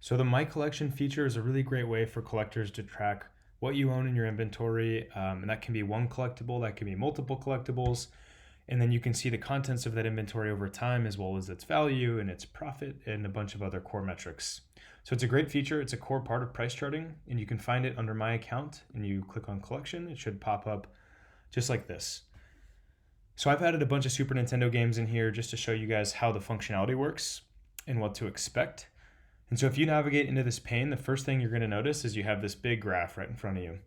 So the My Collection feature is a really great way for collectors to track what you own in your inventory. And that can be one collectible, that can be multiple collectibles. And then you can see the contents of that inventory over time, as well as its value and its profit and a bunch of other core metrics. So it's a great feature. It's a core part of price charting, and you can find it under My Account, and you click on Collection. It should pop up just like this. So I've added a bunch of Super Nintendo games in here just to show you guys how the functionality works and what to expect. And so if you navigate into this pane, the first thing you're going to notice is you have this big graph right in front of you.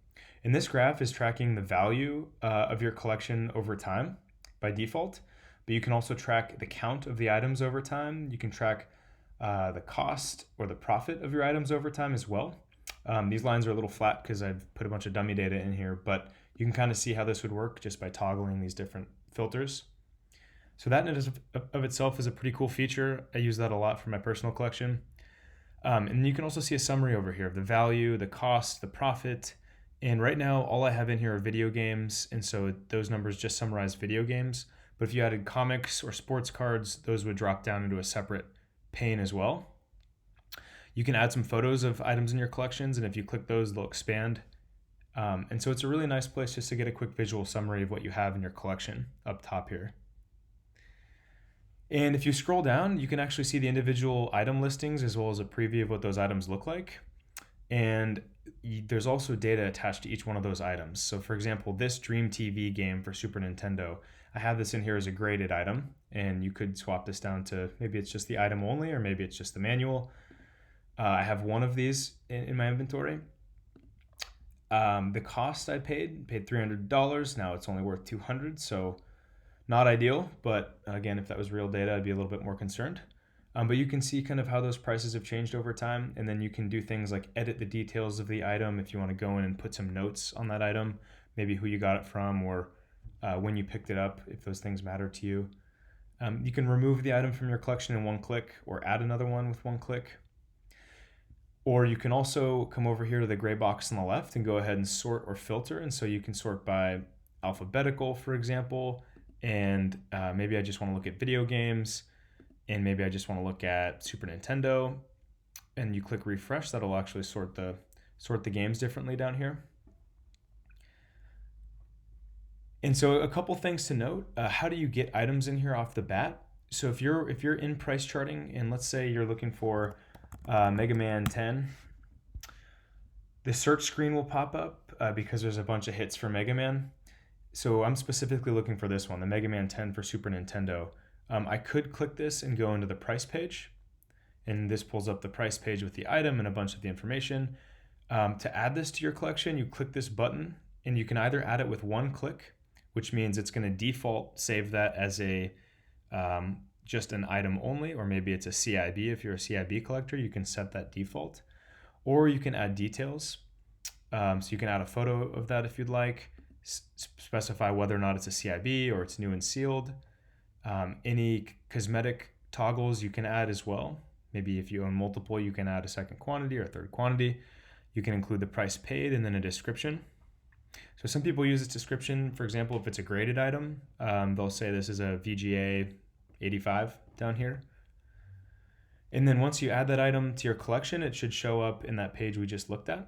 And this graph is tracking the value of your collection over time by default, but you can also track the count of the items over time. You can track the cost or the profit of your items over time as well. These lines are a little flat because I've put a bunch of dummy data in here, but you can kind of see how this would work just by toggling these different filters. So that in of itself is a pretty cool feature. I use that a lot for my personal collection. And you can also see a summary over here of the value, the cost, the profit. And right now, all I have in here are video games. And so those numbers just summarize video games. But if you added comics or sports cards, those would drop down into a separate pane as well. You can add some photos of items in your collections. And if you click those, they'll expand. And so it's a really nice place just to get a quick visual summary of what you have in your collection up top here. And if you scroll down, you can actually see the individual item listings as well as a preview of what those items look like. And there's also data attached to each one of those items. So for example, this Dream TV game for Super Nintendo, I have this in here as a graded item, and you could swap this down to maybe it's just the item only, or maybe it's just the manual. I have one of these in my inventory. The cost I paid $300. Now it's only worth $200, so not ideal, but again, if that was real data, I'd be a little bit more concerned. But you can see kind of how those prices have changed over time, and then you can do things like edit the details of the item if you want to go in and put some notes on that item, maybe who you got it from or when you picked it up, if those things matter to you. You can remove the item from your collection in one click or add another one with one click. Or you can also come over here to the gray box on the left and go ahead and sort or filter. And so you can sort by alphabetical, for example, and maybe I just want to look at video games, and maybe I just want to look at Super Nintendo, and you click refresh. That'll actually sort the games differently down here. And so a couple things to note. How do you get items in here off the bat? So if you're in price charting, and let's say you're looking for Mega Man 10, the search screen will pop up because there's a bunch of hits for Mega Man. So I'm specifically looking for this one, the Mega Man 10 for Super Nintendo. I could click this and go into the price page, and this pulls up the price page with the item and a bunch of the information. To add this to your collection, you click this button, and you can either add it with one click, which means it's going to default save that as a just an item only, or maybe it's a CIB. If you're a CIB collector, you can set that default, or you can add details. So you can add a photo of that if you'd like. Specify whether or not it's a CIB or it's new and sealed. Any cosmetic toggles you can add as well. Maybe if you own multiple, you can add a second quantity or a third quantity. You can include the price paid and then a description. So some people use this description, for example, if it's a graded item, they'll say this is a VGA 85 down here. And then once you add that item to your collection, it should show up in that page we just looked at.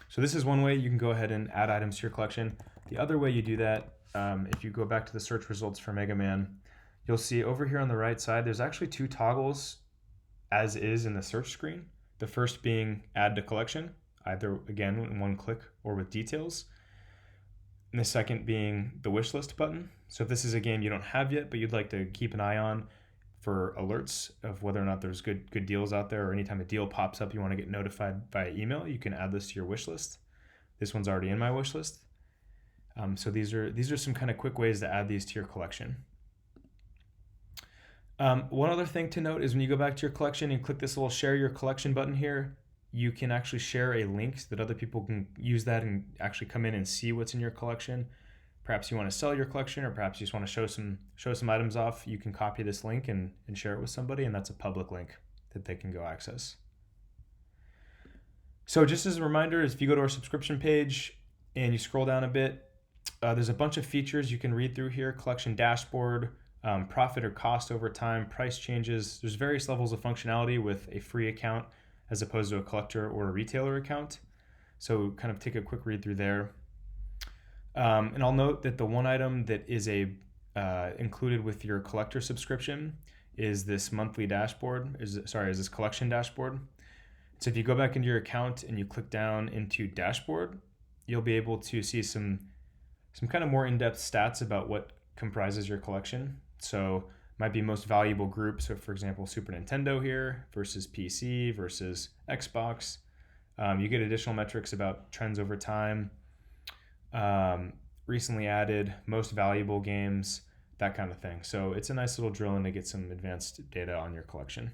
So this is one way you can go ahead and add items to your collection. The other way you do that, if you go back to the search results for Mega Man, you'll see over here on the right side, there's actually two toggles as is in the search screen. The first being add to collection, either again in one click or with details. And the second being the wishlist button. So if this is a game you don't have yet, but you'd like to keep an eye on for alerts of whether or not there's good deals out there, or anytime a deal pops up you want to get notified via email, you can add this to your wish list. This one's already in my wish list. So these are some kind of quick ways to add these to your collection. One other thing to note is when you go back to your collection and click this little share your collection button here, you can actually share a link so that other people can use that and actually come in and see what's in your collection. Perhaps you want to sell your collection, or perhaps you just want to show some items off. You can copy this link and share it with somebody, and that's a public link that they can go access. So just as a reminder, if you go to our subscription page and you scroll down a bit, there's a bunch of features you can read through here: collection dashboard, profit or cost over time, price changes. There's various levels of functionality with a free account as opposed to a collector or a retailer account. So kind of take a quick read through there. And I'll note that the one item that is included with your collector subscription is this monthly dashboard, is this collection dashboard. So if you go back into your account and you click down into dashboard, you'll be able to see some kind of more in-depth stats about what comprises your collection. So might be most valuable group. So for example, Super Nintendo here versus PC versus Xbox. You get additional metrics about trends over time, recently added, most valuable games, that kind of thing. So it's a nice little drill in to get some advanced data on your collection.